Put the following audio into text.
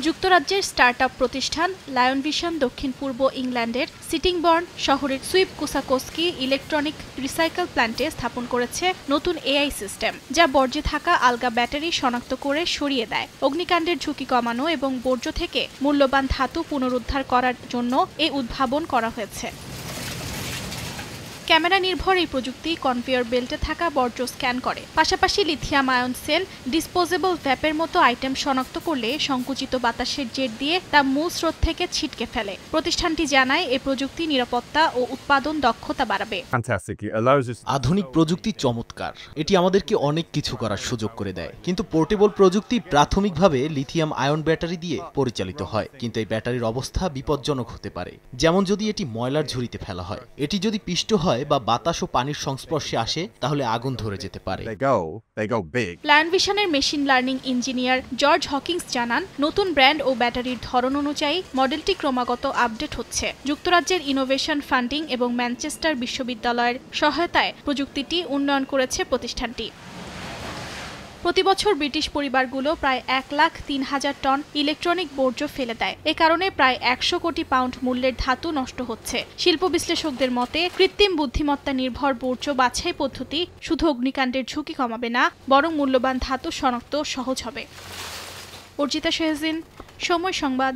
যুক্তরাজ্যের স্টার্টআপ প্রতিষ্ঠান lion vision দক্ষিণ পূর্ব ইংল্যান্ডের সিটিংবর্ন শহরের সুইপ কোসাকোস্কি ইলেকট্রনিক রিসাইকেল প্ল্যান্টে স্থাপন করেছে নতুন এআই সিস্টেম, যা বর্জ্যে থাকা আলগা ব্যাটারি শনাক্ত করে সরিয়ে দেয়। অগ্নিকাণ্ডের ঝুঁকি কমানো এবং বর্জ্য থেকে মূল্যবান ধাতু পুনরুদ্ধার করার জন্য এই উদ্ভাবন করা হয়েছে। ক্যামেরা নির্ভর এই প্রযুক্তি কনভেয়র বেল্টে থাকা বর্জ্য স্ক্যান করে, পাশাপাশি লিথিয়াম আয়ন সেল, ডিসপোজেবল ভ্যাপের মতো আইটেম শনাক্ত করলে সংকুচিত বাতাসের জেট দিয়ে তা মূল স্রোত থেকে ছিটকে ফেলে। প্রতিষ্ঠানটি জানায় এই প্রযুক্তি নিরাপত্তা ও উৎপাদন দক্ষতা বাড়াবে। আধুনিক প্রযুক্তি চমৎকার, এটি আমাদেরকে অনেক কিছু করার সুযোগ করে দেয়। কিন্তু পোর্টেবল প্রযুক্তি প্রাথমিকভাবে লিথিয়াম আয়ন ব্যাটারি দিয়ে পরিচালিত হয়, কিন্তু এই ব্যাটারির অবস্থা বিপজ্জনক হতে পারে। যেমন যদি এটি ময়লার ঝুড়িতে ফেলা হয়, এটি যদি পিষ্ট হয় বা বাতাস ও পানির সংস্পর্শে আসে তাহলে আগুন ধরে যেতে পারে। লায়ন ভিশনের machine learning engineer George Hawkings জানান, নতুন ব্র্যান্ড ও ব্যাটারির ধরন অনুযায়ী মডেলটি ক্রমাগত আপডেট হচ্ছে। যুক্তরাজ্যের ইনোভেশন ফান্ডিং এবং ম্যানচেস্টার বিশ্ববিদ্যালয়ের সহায়তায় প্রযুক্তিটি উন্নয়ন করেছে প্রতিষ্ঠানটি। প্রতিবছর ব্রিটিশ পরিবারগুলো প্রায় 1,03,000 টন ইলেকট্রনিক বর্জ্য ফেলে দেয়। এ কারণে প্রায় 100 কোটি পাউন্ড মূল্যের ধাতু নষ্ট হচ্ছে। শিল্প বিশ্লেষকদের মতে, কৃত্রিম বুদ্ধিমত্তা নির্ভর বর্জ্য বাছাই পদ্ধতি শুধু অগ্নিকাণ্ডের ঝুঁকি কমাবে না, বরং মূল্যবান ধাতু শনাক্ত সহজ হবে। অর্জিতা শেহজিন, সময় সংবাদ।